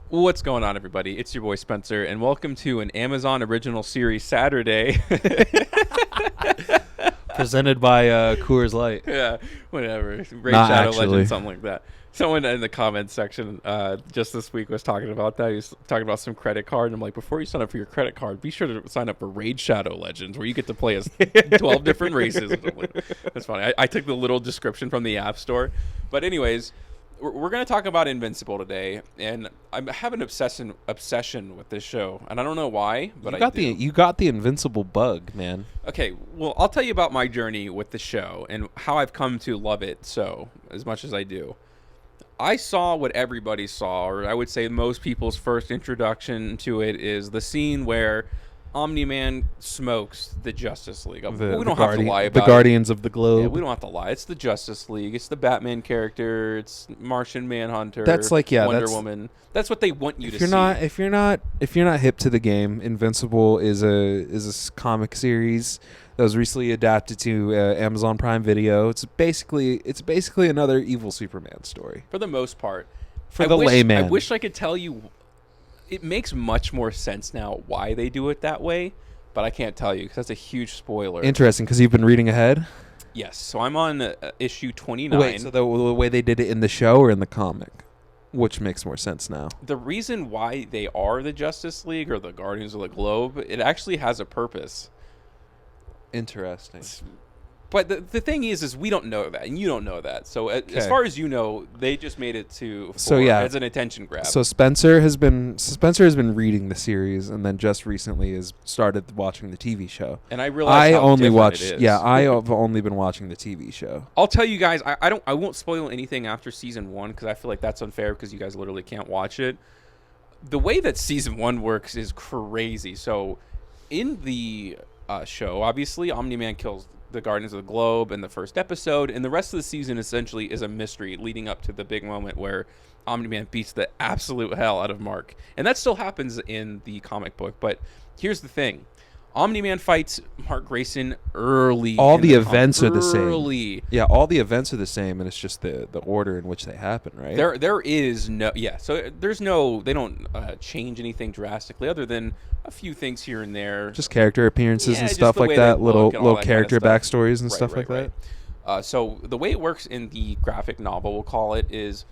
What's going on, everybody? It's your boy Spencer, and welcome to an Amazon Original Series Saturday. Presented by Coors Light. Yeah, whatever. Raid Not Shadow actually. Legend, something like that. Someone in the comments section just this week was talking about that. He was talking about some credit card, and I'm like, before you sign up for your credit card, be sure to sign up for Raid Shadow Legends, where you get to play as 12 different races. That's funny. I took the little description from the App Store. But anyways, we're going to talk about Invincible today, and I have an obsession with this show, and I don't know why, but You got the Invincible bug, man. Okay, well, I'll tell you about my journey with the show and how I've come to love it so as much as I do. I saw what everybody saw, or I would say most people's first introduction to it is the scene where Omni-Man smokes the Justice League. We don't have to lie about the Guardians of the Globe. Yeah, we don't have to lie. It's the Justice League. It's the Batman character. It's Martian Manhunter. That's like, yeah, Wonder Woman. That's what they want you to see. If you're not hip to the game, Invincible is a comic series that was recently adapted to Amazon Prime Video. It's basically another evil Superman story. For the most part. For the layman. I wish I could tell you. It makes much more sense now why they do it that way, but I can't tell you because that's a huge spoiler. Interesting, because you've been reading ahead? Yes, so I'm on issue 29. Wait, so the way they did it in the show or in the comic? Which makes more sense now? The reason why they are the Justice League or the Guardians of the Globe, it actually has a purpose. Interesting. But the thing is we don't know that, and you don't know that. So as far as you know, they just made it as an attention grab. So Spencer has been reading the series, and then just recently has started watching the TV show. And I realized how different it is. Yeah, I have only been watching the TV show. I'll tell you guys, I won't spoil anything after season 1 because I feel like that's unfair because you guys literally can't watch it. The way that season 1 works is crazy. So in the show, obviously, Omni-Man kills the Guardians of the Globe in the first episode, and the rest of the season essentially is a mystery leading up to the big moment where Omni-Man beats the absolute hell out of Mark. And that still happens in the comic book, but here's the thing. Omni-Man fights Mark Grayson early. All the events are the same. Early. Yeah, all the events are the same, and it's just the order in which they happen, right? There is no... Yeah, so there's no... They don't change anything drastically other than a few things here and there. Just character appearances and stuff like that. Little character kind of backstories and stuff like that. So the way it works in the graphic novel, we'll call it, is...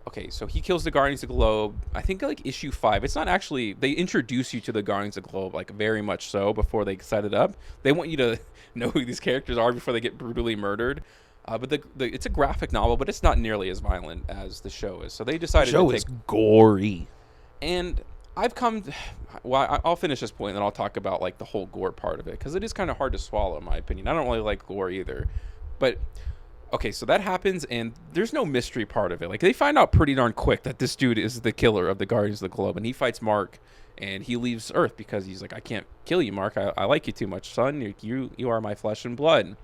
Okay, so he kills the Guardians of the Globe. I think like issue 5. It's not actually... They introduce you to the Guardians of the Globe, like very much so, before they set it up. They want you to know who these characters are before they get brutally murdered. But it's a graphic novel, but it's not nearly as violent as the show is. So they decided the show to is gory. And I've come... Well, I'll finish this point, and then I'll talk about like the whole gore part of it, because it is kind of hard to swallow, in my opinion. I don't really like gore either. But... Okay, so that happens, and there's no mystery part of it. Like, they find out pretty darn quick that this dude is the killer of the Guardians of the Globe, and he fights Mark, and he leaves Earth because he's like, I can't kill you, Mark. I like you too much, son. You are my flesh and blood.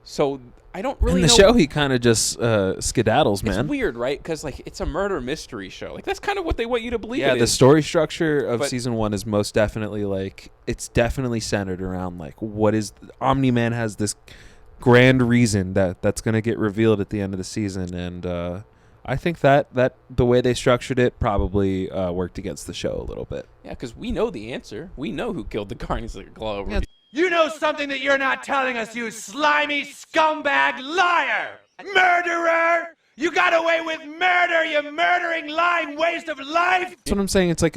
So I don't really know. In the show, he kind of just skedaddles, man. It's weird, right? Because, like, it's a murder mystery show. Like, that's kind of what they want you to believe it is. The story structure of season 1 is most definitely, like, it's definitely centered around, like, what is... Omni-Man has this... grand reason that's going to get revealed at the end of the season, and I think that the way they structured it probably worked against the show a little bit. Yeah, because we know the answer. We know who killed the Guardians of the Globe. Yeah. You know something that you're not telling us, you slimy scumbag liar! Murderer! You got away with murder, you murdering, lying waste of life! That's what I'm saying. It's like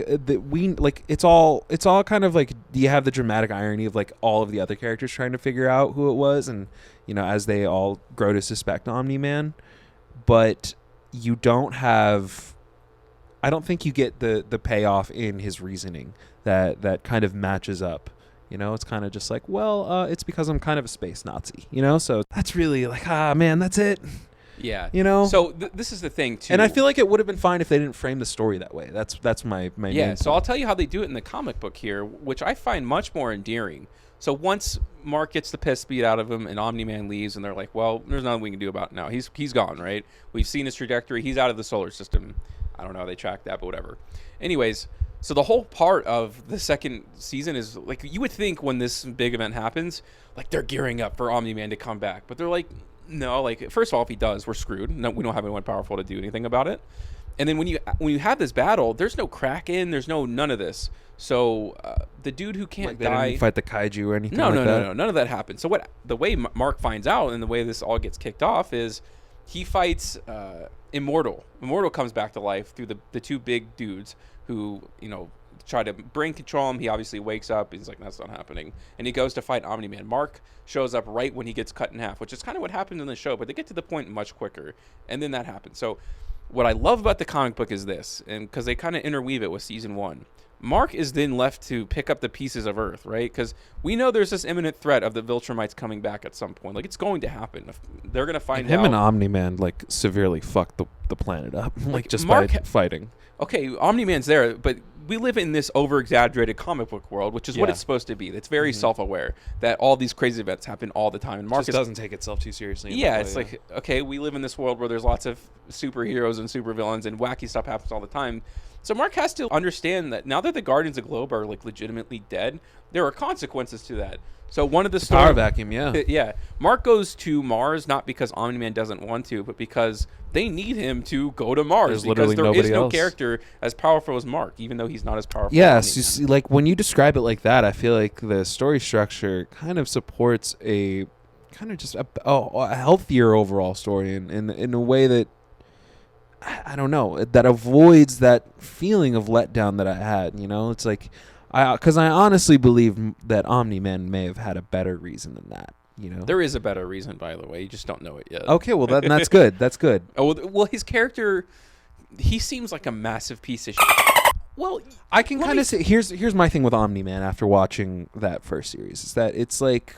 it's all kind of like, you have the dramatic irony of like all of the other characters trying to figure out who it was, and you know, as they all grow to suspect Omni-Man, but you don't have... I don't think you get the payoff in his reasoning that kind of matches up. You know, it's kind of just like, well, it's because I'm kind of a space Nazi, you know? So that's really like, man, that's it. Yeah. You know? So this is the thing, too. And I feel like it would have been fine if they didn't frame the story that way. That's my main Yeah, point. so I'll tell you how they do it in the comic book here, which I find much more endearing. So once Mark gets the piss beat out of him and Omni-Man leaves, and they're like, well, there's nothing we can do about it now. He's gone, right? We've seen his trajectory. He's out of the solar system. I don't know how they track that, but whatever. Anyways, so the whole part of the second season is, like, you would think when this big event happens, like, they're gearing up for Omni-Man to come back. But they're like, no, like, first of all, if he does, we're screwed. No, we don't have anyone powerful to do anything about it. And then when you have this battle, there's no Kraken, there's none of this. So the dude who can't Like they die, didn't fight the kaiju or anything no, like no, that? no, none of that happened. So the way Mark finds out and the way this all gets kicked off is he fights Immortal. Immortal comes back to life through the two big dudes who try to brain control him. He obviously wakes up. He's like, that's not happening. And he goes to fight Omni-Man. Mark shows up right when he gets cut in half, which is kind of what happened in the show, but they get to the point much quicker. And then that happens. So what I love about the comic book is this, and because they kind of interweave it with season 1. Mark is then left to pick up the pieces of Earth, right? Because we know there's this imminent threat of the Viltrumites coming back at some point. Like, it's going to happen. They're going to find out. Him and Omni-Man like severely fucked the planet up, like just Mark by fighting. Okay, Omni-Man's there, but we live in this over-exaggerated comic book world, which is what Yeah. it's supposed to be. It's very self-aware that all these crazy events happen all the time. And Mark Just doesn't take itself too seriously. yeah, it's like, okay, we live in this world where there's lots of superheroes and supervillains and wacky stuff happens all the time. So Mark has to understand that now that the Guardians of the Globe are like legitimately dead, there are consequences to that. So one of the power vacuum, yeah. yeah. Mark goes to Mars not because Omni-Man doesn't want to, but because they need him to go to Mars. There's Because literally there is nobody no else. character as powerful as Mark, even though he's not as powerful. Yes, you as see, like when you describe it like that, I feel like the story structure kind of supports a kind of just a healthier overall story in a way that I don't know, that avoids that feeling of letdown that I had. It's like because I honestly believe that Omni-Man may have had a better reason than that. There is a better reason, by the way. You just don't know it yet. Okay, well that's good. That's good. Oh well, his character, he seems like a massive piece of shit. Well, I can kind of say here's my thing with Omni-Man after watching that first series is that it's like,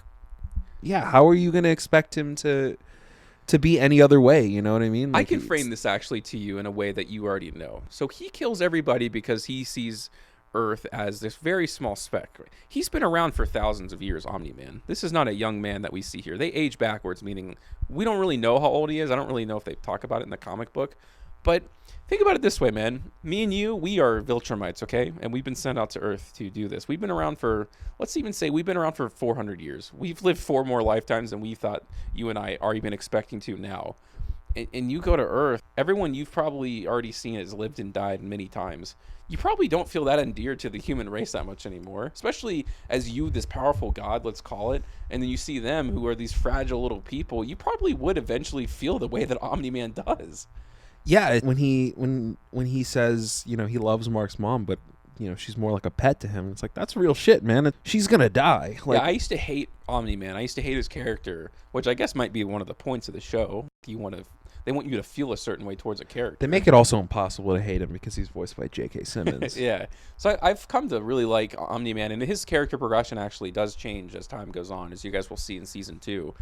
yeah, how are you going to expect him to be any other way? You know what I mean? I Like, can frame this actually to you in a way that you already know. So he kills everybody because he sees Earth as this very small speck. He's been around for thousands of years, Omni-Man. This is not a young man that we see here. They age backwards, meaning we don't really know how old he is. I don't really know if they talk about it in the comic book. But think about it this way, man. Me and you, we are Viltrumites, okay? And we've been sent out to Earth to do this. We've been around for, let's even say we've been around for 400 years. We've lived 4 more lifetimes than we thought you and I are even expecting to now. And you go to Earth, everyone you've probably already seen has lived and died many times. You probably don't feel that endeared to the human race that much anymore, especially as you, this powerful god, let's call it, and then you see them who are these fragile little people. You probably would eventually feel the way that Omni-Man does. yeah, when he says, he loves Mark's mom, but she's more like a pet to him. It's like, that's real shit, man. She's gonna die. Like, Yeah, I used to hate Omni-Man. I used to hate his character, which I guess might be one of the points of the show. They want you to feel a certain way towards a character. they make it also impossible to hate him because he's voiced by J.K. Simmons. Yeah. So I've come to really like Omni-Man, and his character progression actually does change as time goes on, as you guys will see in season 2.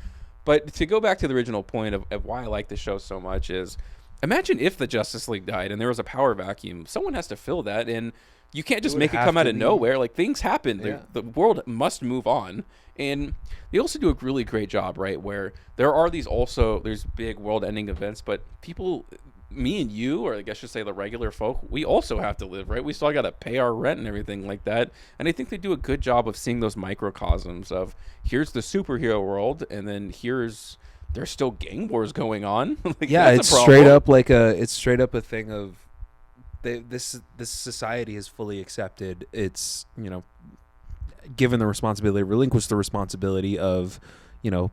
But to go back to the original point of why I like the show so much is, imagine if the Justice League died and there was a power vacuum. Someone has to fill that, and you can't just would make it have come out to of be- nowhere. Like, things happen. Yeah. The world must move on. And they also do a really great job, right, where there's big world-ending events, but people, me and you, or I guess I should say the regular folk, we also have to live, right? We still got to pay our rent and everything like that. And I think they do a good job of seeing those microcosms of, here's the superhero world, and then there's still gang wars going on. Like, Yeah, that's it's a straight problem. up a thing of this society has fully accepted its, given the responsibility, relinquished the responsibility of,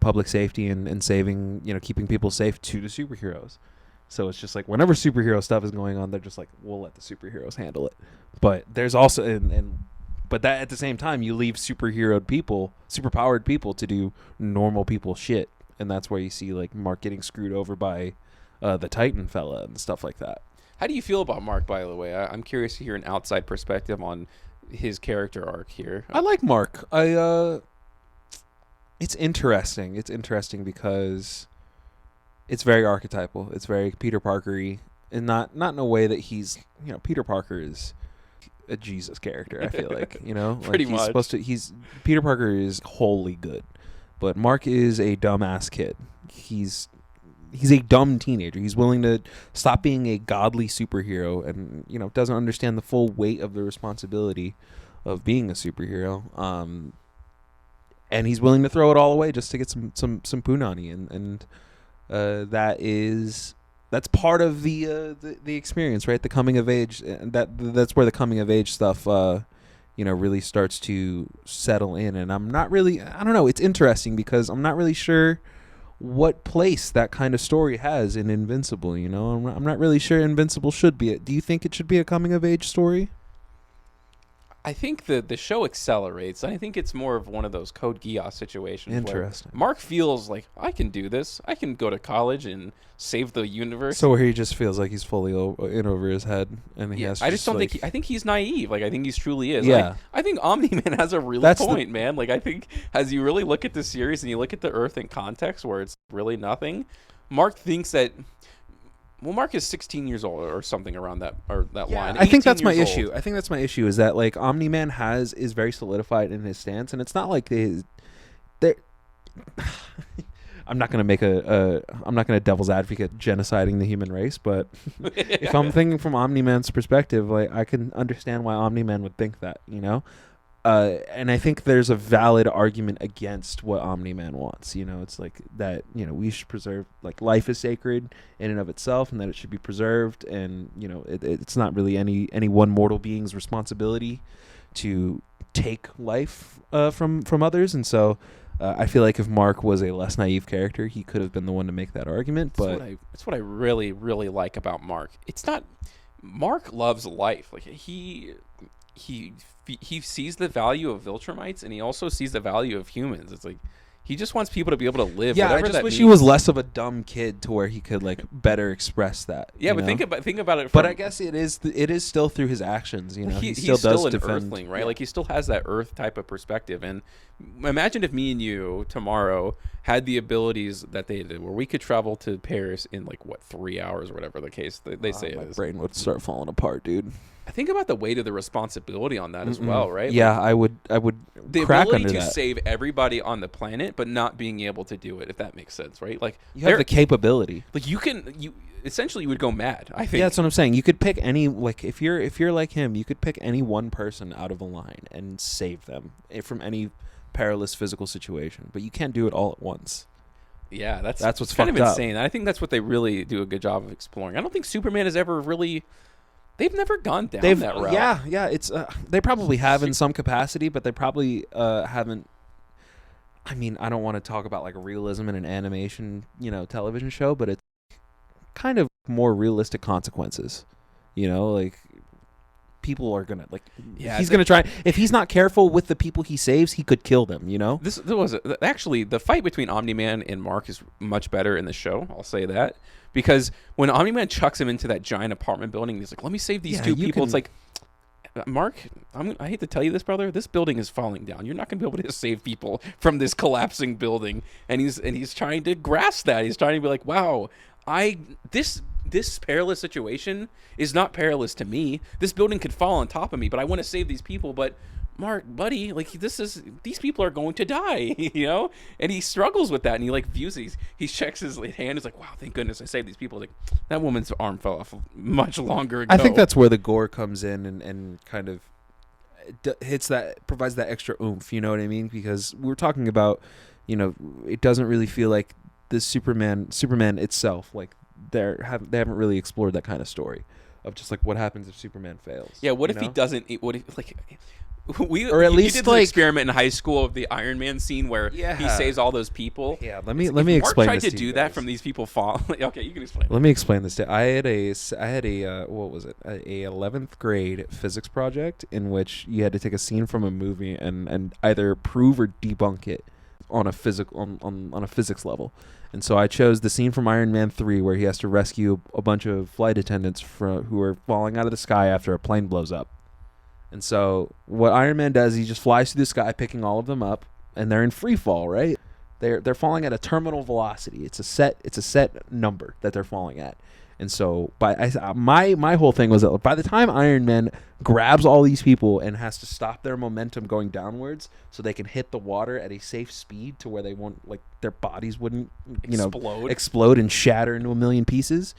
public safety and saving, keeping people safe to the superheroes. So it's just like whenever superhero stuff is going on, they're just like, we'll let the superheroes handle it. But there's also but that at the same time, you leave superpowered people to do normal people shit, and that's where you see like Mark getting screwed over by the Titan fella and stuff like that. How do you feel about Mark, by the way? I'm curious to hear an outside perspective on his character arc here. I like Mark. It's interesting. It's interesting because it's very archetypal. It's very Peter Parker-y, and not in a way that he's, Peter Parker is a Jesus character, I feel like, Pretty he's much. supposed to, Peter Parker is wholly good, but Mark is a dumbass kid. He's a dumb teenager. He's willing to stop being a godly superhero and, doesn't understand the full weight of the responsibility of being a superhero. And he's willing to throw it all away just to get some punani. And that is that's part of the experience, right? The coming of age, and that's where the coming of age stuff really starts to settle in. And I don't know, it's interesting because I'm not really sure what place that kind of story has in Invincible. I'm not really sure Invincible should be. Do you think it should be a coming of age story? I think the show accelerates. I think it's more of one of those Code Geass situations. Interesting. Where Mark feels like, I can do this. I can go to college and save the universe. So where he just feels like he's fully in over his head, and he has. I just don't think. I think he's naive. Like, I think he's truly is. Yeah. Like, I think Omni-Man has a real point, man. Like, I think as you really look at the series and you look at the Earth in context, where it's really nothing, Mark thinks that. Well, Mark is 16 years old or something around that line. I think that's my 18 years issue. old. I think that's my issue is that like Omni-Man is very solidified in his stance, and it's not like they're. I'm not gonna make I'm not gonna devil's advocate genociding the human race, but if I'm thinking from Omni-Man's perspective, like I can understand why Omni-Man would think that, and I think there's a valid argument against what Omni-Man wants. It's like that. We should preserve, like, life is sacred in and of itself, and that it should be preserved. And it's not really any one mortal being's responsibility to take life from others. And so I feel like if Mark was a less naive character, he could have been the one to make that argument. But that's what I really, really like about Mark. It's not Mark loves life. Like he sees the value of Viltrumites, and he also sees the value of humans. It's like he just wants people to be able to live. Yeah, whatever I just that wish means. he was less of a dumb kid to where he could like better express that. Yeah, but think about it. But I guess it is still through his actions. He still he's does still an defend. Earthling, right? Yeah. Like he still has that Earth type of perspective. And imagine if me and you tomorrow had the abilities that they did, where we could travel to Paris in 3 hours or whatever the case they say it is. My brain would start falling apart, dude. I think about the weight of the responsibility on that as well, right? Yeah, I would. The crack ability under to that. save everybody on the planet, but not being able to do it, if that makes sense, right? Like You have the capability. like you essentially you would go mad. I think. Yeah, that's what I'm saying. You could pick any, like, if you're like him, you could pick any one person out of a line and save them from any perilous physical situation, but you can't do it all at once. Yeah, that's what's kind of fucked up. insane. I think that's what they really do a good job of exploring. I don't think Superman has ever really. They've never gone down that route. Yeah. It's they probably have in some capacity, but they probably haven't. I mean, I don't want to talk about like realism in an animation, television show, but it's kind of more realistic consequences. Like people are gonna he's gonna try. If he's not careful with the people he saves, he could kill them. This was actually the fight between Omni-Man and Mark is much better in the show. I'll say that. Because when Omni-Man chucks him into that giant apartment building, he's like, let me save these two people. It's like, Mark, I hate to tell you this, brother. This building is falling down. You're not going to be able to save people from this collapsing building. And he's trying to grasp that. He's trying to be like, wow, this perilous situation is not perilous to me. This building could fall on top of me, but I want to save these people. But Mark, buddy, like these people are going to die, and he struggles with that, and he views it. He checks his hand. He's like, wow, thank goodness I saved these people. Like that woman's arm fell off much longer ago. I think that's where the gore comes in and kind of provides that extra oomph. You know what I mean? Because we're talking about, it doesn't really feel like the Superman itself. Like they haven't really explored that kind of story of just like what happens if Superman fails. Yeah, what if he doesn't? What if or at least did an experiment in high school of the Iron Man scene where he saves all those people. Yeah, let me explain. Mark tried this to do that from these people fall. Okay, you can explain. Let me explain this. I had a what was it? A 11th grade physics project in which you had to take a scene from a movie and either prove or debunk it on a physics level. And so I chose the scene from Iron Man 3 where he has to rescue a bunch of flight attendants who are falling out of the sky after a plane blows up. And so what Iron Man does, he just flies through the sky picking all of them up, and they're in free fall, right? They're falling at a terminal velocity. It's a set number that they're falling at. And so my whole thing was that by the time Iron Man grabs all these people and has to stop their momentum going downwards so they can hit the water at a safe speed to where they won't, like, their bodies wouldn't explode and shatter into a million pieces.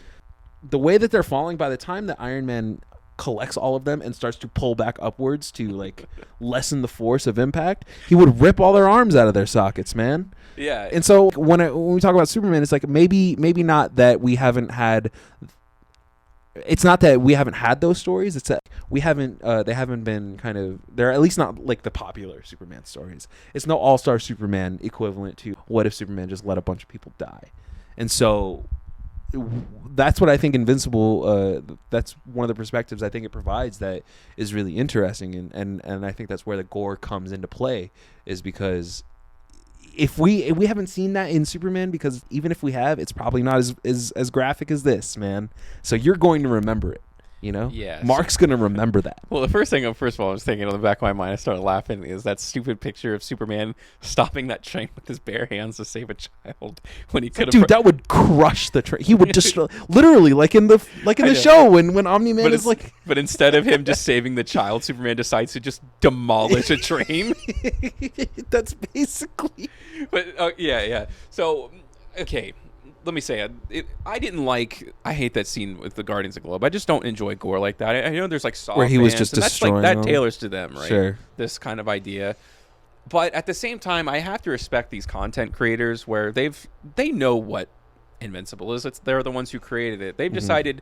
The way that they're falling, by the time that Iron Man collects all of them and starts to pull back upwards to like lessen the force of impact, he would rip all their arms out of their sockets, man. Yeah. And so when we talk about Superman, it's like maybe not that we haven't had. It's not that we haven't had those stories. It's that we haven't. They haven't been kind of. They're at least not like the popular Superman stories. It's no All-Star Superman equivalent to what if Superman just let a bunch of people die, and so that's what I think Invincible. That's one of the perspectives I think it provides that is really interesting, and I think that's where the gore comes into play, is because if we haven't seen that in Superman, because even if we have, it's probably not as graphic as this, man. So you're going to remember it, you know? Yeah. Mark's going to remember that. Well, first of all, I was thinking on the back of my mind, I started laughing, is that stupid picture of Superman stopping that train with his bare hands to save a child when he could have. Dude, that would crush the train. He would just literally, like in the show when Omni-Man is like. But instead of him just saving the child, Superman decides to just demolish a train. That's basically. But yeah. So, okay. Let me say I hate that scene with the Guardians of the Globe. I just don't enjoy gore like that. I know there's like soft where he was fans, just and that's destroying like that them. tailors to them, right? Sure. This kind of idea. But at the same time, I have to respect these content creators where they know what Invincible is. They're the ones who created it. They've decided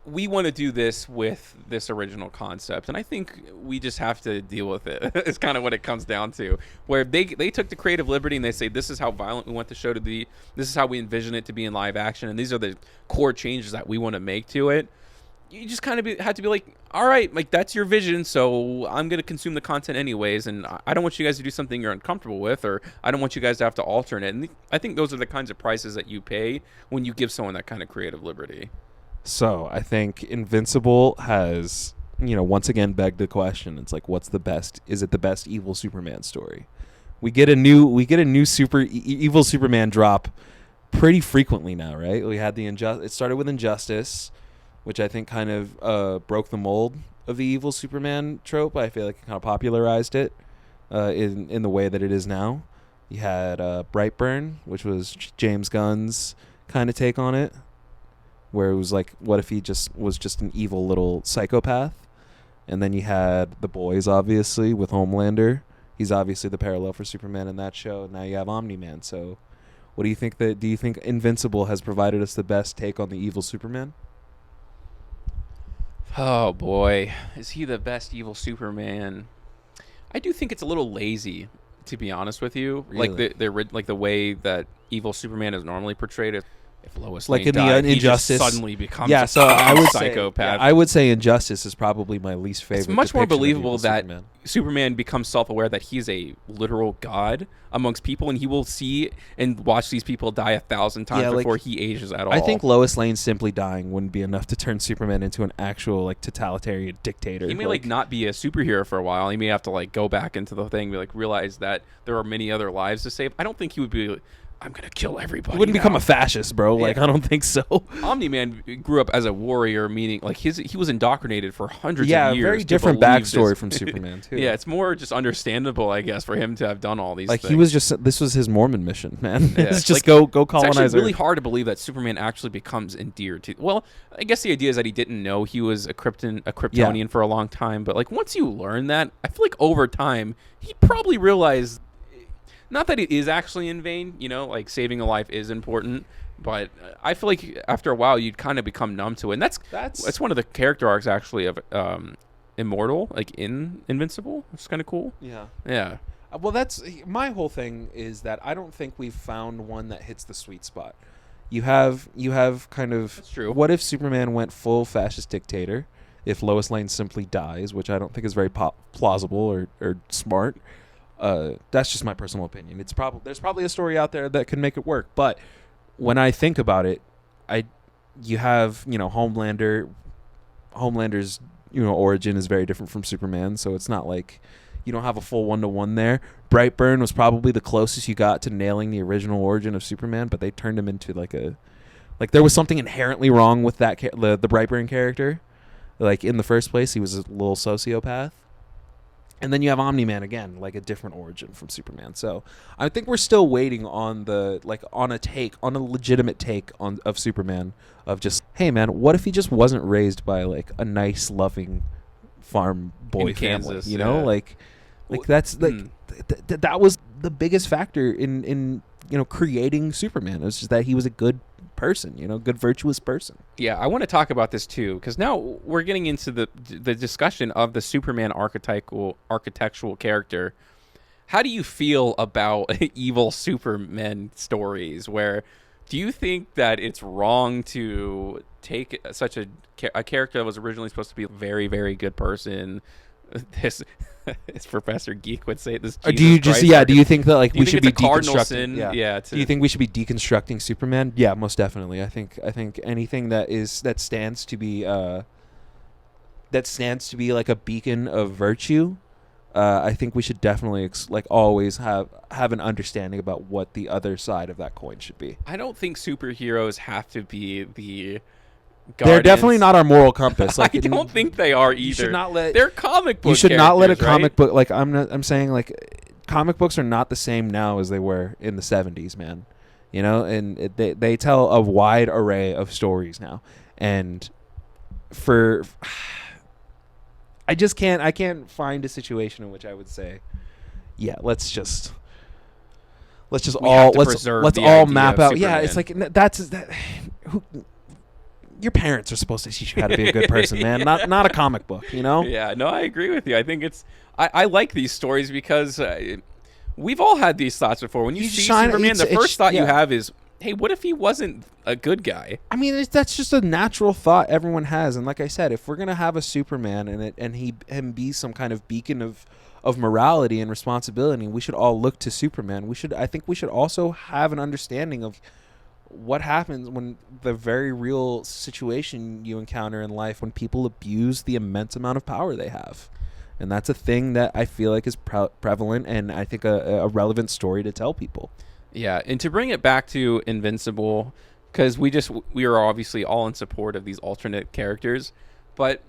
we want to do this with this original concept, and I think we just have to deal with it. It's kind of what it comes down to, where they took the creative liberty and they say, this is how violent we want the show to be, this is how we envision it to be in live action, and these are the core changes that we want to make to it. You just kind of have to be like, all right, like that's your vision, so I'm going to consume the content anyways, and I don't want you guys to do something you're uncomfortable with, or I don't want you guys to have to alter it. And I think those are the kinds of prices that you pay when you give someone that kind of creative liberty. So I think Invincible has, once again begged the question. It's like, what's the best? Is it the best evil Superman story? We get a new super evil Superman drop pretty frequently now, right? We had it started with Injustice, which I think kind of broke the mold of the evil Superman trope. I feel like it kind of popularized it in the way that it is now. You had Brightburn, which was James Gunn's kind of take on it, where it was like, what if he was just an evil little psychopath? And then you had The Boys, obviously, with Homelander. He's obviously the parallel for Superman in that show. Now you have Omni-Man. So what do you think do you think Invincible has provided us the best take on the evil Superman? Oh boy, is he the best evil Superman? I do think it's a little lazy, to be honest with you. Really? Like the way that evil Superman is normally portrayed. If Lois Like Lane in died, the he just Injustice, suddenly becomes yeah. a So I would psychopath. I would say Injustice is probably my least favorite. It's much more depiction of believable evil that Superman. Superman becomes self-aware that he's a literal god amongst people, and he will see and watch these people die 1,000 times Yeah, like, before he ages at all. I think Lois Lane simply dying wouldn't be enough to turn Superman into an actual like totalitarian dictator. He may like not be a superhero for a while. He may have to like go back into the thing, like realize that there are many other lives to save. I don't think he would be. I'm gonna kill everybody. He wouldn't now. become a fascist, bro. Yeah. Like I don't think so. Omni-Man grew up as a warrior, meaning like he was indoctrinated for hundreds Yeah, of years. very to different believe backstory this. from Superman too. Yeah, it's more just understandable, I guess, for him to have done all these like things. he was just this was his Mormon mission, man. Yeah, It's just like, go It's colonize actually really Earth. hard to believe that Superman actually becomes endeared to. Well, I guess the idea is that he didn't know he was a Kryptonian for a long time, but like once you learn that, I feel like over time he probably realized. Not that it is actually in vain, like saving a life is important, but I feel like after a while you'd kind of become numb to it. And that's one of the character arcs actually of Immortal, like in Invincible. It's kind of cool. Yeah. Yeah. Well, that's my whole thing is that I don't think we've found one that hits the sweet spot. You have kind of That's true. What if Superman went full fascist dictator? If Lois Lane simply dies, which I don't think is very plausible or smart. That's just my personal opinion. There's probably a story out there that could make it work, but when I think about it, you have Homelander's origin is very different from Superman, so it's not like you don't have a full 1-to-1 there. Brightburn was probably the closest you got to nailing the original origin of Superman, but they turned him into there was something inherently wrong with that the Brightburn character. Like in the first place, he was a little sociopath. And then you have Omni-Man again, like a different origin from Superman. So I think we're still waiting on on a legitimate take of Superman, of just, hey man, what if he just wasn't raised by like a nice, loving farm boy In family? Kansas, You know, yeah. like that's like that was the biggest factor in creating Superman. It was just that he was a good person, good virtuous person. Yeah, I want to talk about this too, because now we're getting into the discussion of the Superman architectural character. How do you feel about evil Superman stories? Where do you think that it's wrong to take such a character that was originally supposed to be a very, very good person? This, as Professor Geek would say, this. Or do you Jesus just Christ do you think that like do you we think should it's be a cardinal deconstructing? sin? Yeah. Yeah. Do you think we should be deconstructing Superman? Yeah, most definitely. I think anything that stands to be like a beacon of virtue. I think we should definitely always have an understanding about what the other side of that coin should be. I don't think superheroes have to be the. They're definitely not our moral compass. Like, I don't think they are either. You should not let. They're comic book. You should not let a characters, comic right? book. Like I'm saying, like comic books are not the same now as they were in the 70s, man. And they tell a wide array of stories now, and I can't find a situation in which I would say, yeah, let's all map out. Yeah, it's like your parents are supposed to teach you how to be a good person, man. Not a comic book, Yeah, no, I agree with you. I think I like these stories because we've all had these thoughts before. When you see Superman, the first thought you have is, hey, what if he wasn't a good guy? I mean, that's just a natural thought everyone has. And like I said, if we're gonna have a Superman and him be some kind of beacon of morality and responsibility, we should all look to Superman. I think we should also have an understanding of what happens when the very real situation you encounter in life when people abuse the immense amount of power they have. And that's a thing that I feel like is prevalent, and I think a relevant story to tell people. Yeah, and to bring it back to Invincible, because we are obviously all in support of these alternate characters, but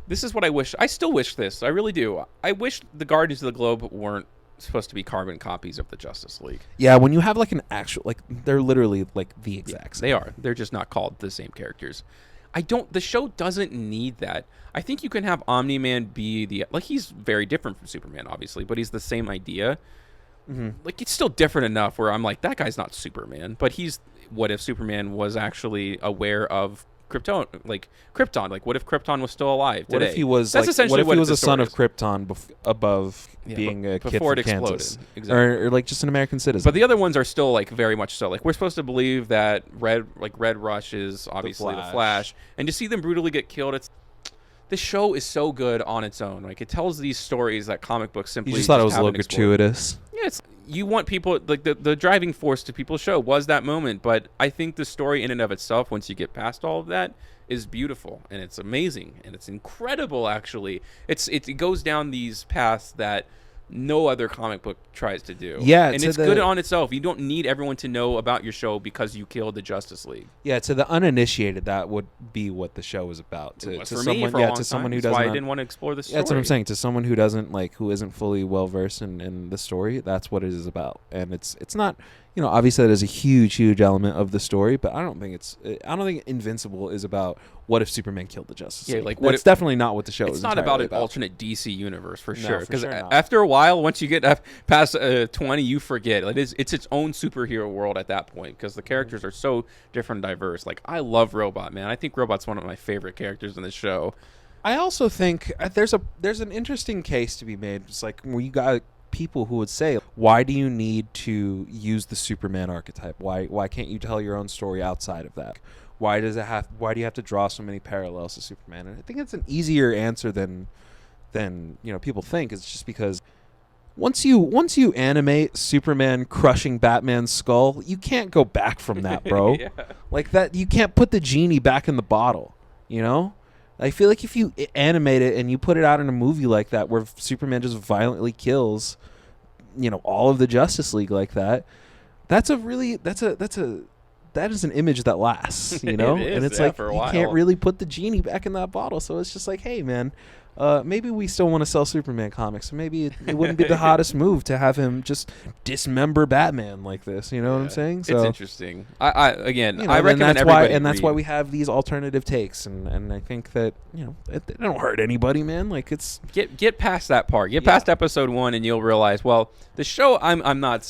this is what I wish. I still wish this. I really do. I wish the Guardians of the Globe weren't supposed to be carbon copies of the Justice League. Yeah, when you have like an actual, they're literally like the exact same. They are. They're just not called the same characters. The show doesn't need that. I think you can have Omni-Man be he's very different from Superman, obviously, but he's the same idea. Mm-hmm. Like, it's still different enough where I'm like, that guy's not Superman, but what if Superman was actually aware of Krypton? Like, what if Krypton was still alive today? What if he was essentially what if he was the a son of story is. Krypton above being a kid before from it exploded. Kansas? Exactly. Or like just an American citizen. But the other ones are still like very much so. Like, we're supposed to believe that Red Rush is obviously the Flash, and to see them brutally get killed, the show is so good on its own. Like, it tells these stories that comic books simply you just thought it was a haven't little explored. gratuitous. Yeah, you want people, like, the driving force to people's show was that moment, but I think the story in and of itself, once you get past all of that, is beautiful, and it's amazing, and it's incredible, actually. It goes down these paths that no other comic book tries to do. Yeah, and it's good on itself. You don't need everyone to know about your show because you killed the Justice League. Yeah, to the uninitiated, that would be what the show is about. To someone who doesn't. Why I didn't want to explore the story. Yeah, that's what I'm saying. To someone who doesn't who isn't fully well versed in the story, that's what it is about. And it's not, obviously that is a huge element of the story, but I don't think Invincible is about what if Superman killed the Justice League. Like, that's definitely not what the show is. It's not about an about. alternate DC universe for No, sure. for Because sure not. after a while, once you get past 20, you forget. It's its own superhero world at that point because the characters are so different and diverse. Like, I love Robot, man. I think Robot's one of my favorite characters in the show. I also think there's an interesting case to be made. It's like where you got people who would say, why do you need to use the Superman archetype? Why can't you tell your own story outside of that? Why do you have to draw so many parallels to Superman? And I think it's an easier answer than people think. It's just because once you animate Superman crushing Batman's skull, you can't go back from that, bro. Yeah. Like that, you can't put the genie back in the bottle, I feel like if you animate it and you put it out in a movie like that where Superman just violently kills, all of the Justice League like that, that is an image that lasts, It is, and it's yeah, like for a you while. can't really put the genie back in that bottle. So it's just like, hey man, maybe we still want to sell Superman comics. So maybe it wouldn't be the hottest move to have him just dismember Batman like this. You know what I'm saying? So it's interesting. I again, you know, I recommend everybody that's why read. we have these alternative takes, and I think that it don't hurt anybody, man. Like it's Get past that part. Get past episode 1, and you'll realize. Well, the show I'm not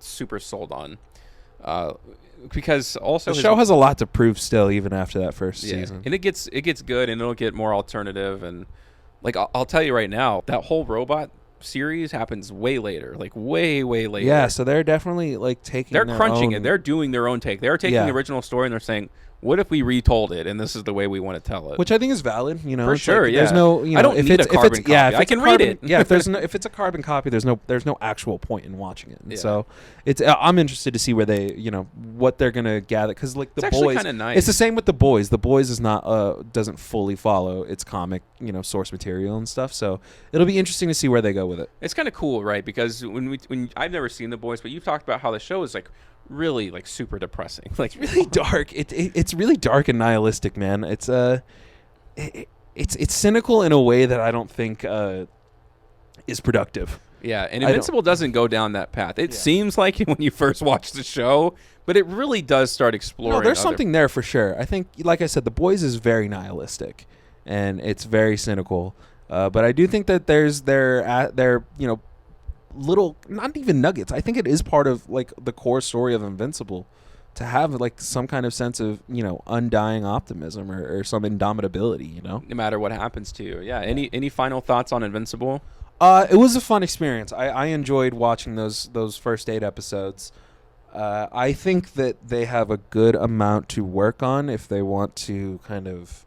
super sold on, because also the show has a lot to prove still, even after that first season. and it gets good, and it'll get more alternative, and like I'll tell you right now, that whole robot series happens way later, like way later. Yeah, so they're definitely like taking. They're their crunching own, it. They're doing their own take. They're taking the original story and they're saying, "What if we retold it? And this is the way we want to tell it." which I think is valid. You know, For it's sure, like, yeah. There's no. You know, I don't if need it's, a carbon if it's, yeah, copy. if I it's a can read carbon- it. Yeah, if it's a carbon copy, there's no actual point in watching it. And Yeah. so it's. I'm interested to see where they, what they're gonna gather, because like the It's actually boys. kinda nice. It's the same with the boys. The boys is not doesn't fully follow its comic source material and stuff. So it'll be interesting to see where they go with it. It's kind of cool, right? Because when I've never seen The Boys, but you've talked about how the show is like really like super depressing, like Really dark. It's really dark and nihilistic, man. It's cynical in a way that I don't think is productive. Yeah, and Invincible doesn't go down that path. It seems like it when you first watch the show, but it really does start exploring. No, there's something there for sure. I think, like I said, The Boys is very nihilistic, and it's very cynical. But I do think that there's their little, not even nuggets. I think it is part of like the core story of Invincible, to have like some kind of sense of undying optimism or some indomitability. no matter what happens to you. Yeah. Any final thoughts on Invincible? It was a fun experience. I enjoyed watching those first 8 episodes. I think that they have a good amount to work on if they want to kind of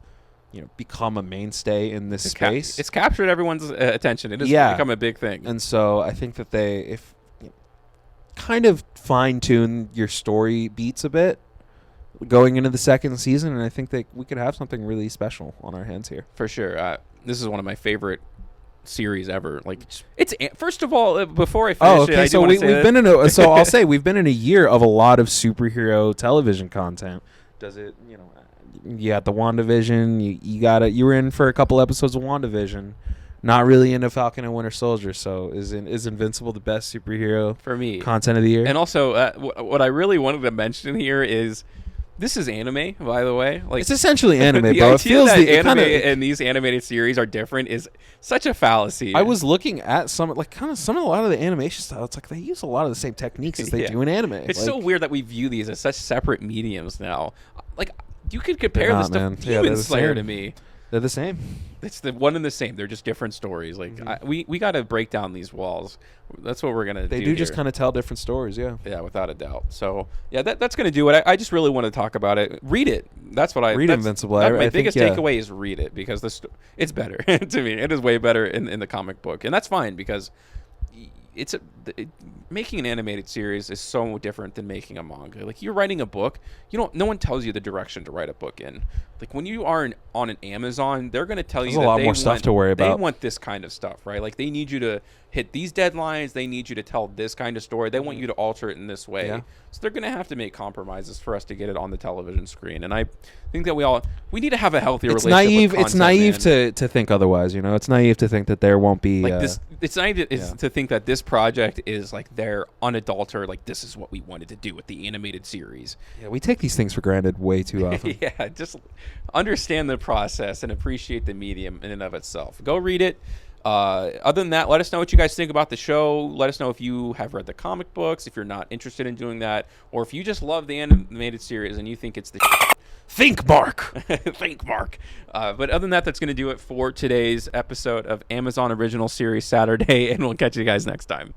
become a mainstay in this space. It's captured everyone's attention. It has become a big thing. And so I think that if kind of fine tune your story beats a bit going into the second season, and I think that we could have something really special on our hands here. For sure. This is one of my favorite series ever. Like, it's first of all, before I finish it, I do want to say we've been in a so I'll say we've been in a year of a lot of superhero television content. Does it, you got the WandaVision, you were in for a couple episodes of WandaVision. Not really into Falcon and Winter Soldier, so is Invincible the best superhero for me content of the year? And also, what I really wanted to mention here is this is anime, by the way. Like, it's essentially anime, the bro. It idea feels that anime kinda, and these animated series are different is such a fallacy. I was looking at some of a lot of the animation style. It's like they use a lot of the same techniques as they do in anime. It's so weird that we view these as such separate mediums now. Like, you could compare They're this not, to man. Demon They're Slayer the to same. me. They're the same. It's the one and the same. They're just different stories. Like, we got to break down these walls. That's what we're gonna do. They do just kind of tell different stories, yeah. Yeah, without a doubt. So yeah, that's gonna do it. I just really want to talk about it. Read it. That's what I read. that's, Invincible. My I biggest think, takeaway is read it, because it's better to me. It is way better in the comic book, and that's fine because making an animated series is so different than making a manga. Like, you're writing a book, no one tells you the direction to write a book in. Like, when you are on an Amazon, they're going to tell you that a lot more stuff to worry about. They want this kind of stuff, right? Like, they need you to hit these deadlines. They need you to tell this kind of story. They want you to alter it in this way. Yeah. So they're going to have to make compromises for us to get it on the television screen. And I think that we need to have a healthier relationship with content, It's naive to think otherwise, It's naive to think that there won't be like this. It's naive to think that this project is like their unadulterated, like, this is what we wanted to do with the animated series. Yeah, we take these things for granted way too often. Yeah, just understand the process and appreciate the medium in and of itself. Go read it. Other than that, let us know what you guys think about the show. Let us know if you have read the comic books, if you're not interested in doing that, or if you just love the animated series and you think it's the Think, Mark. Think, Mark. But other than that, that's going to do it for today's episode of Amazon Original Series Saturday, and we'll catch you guys next time.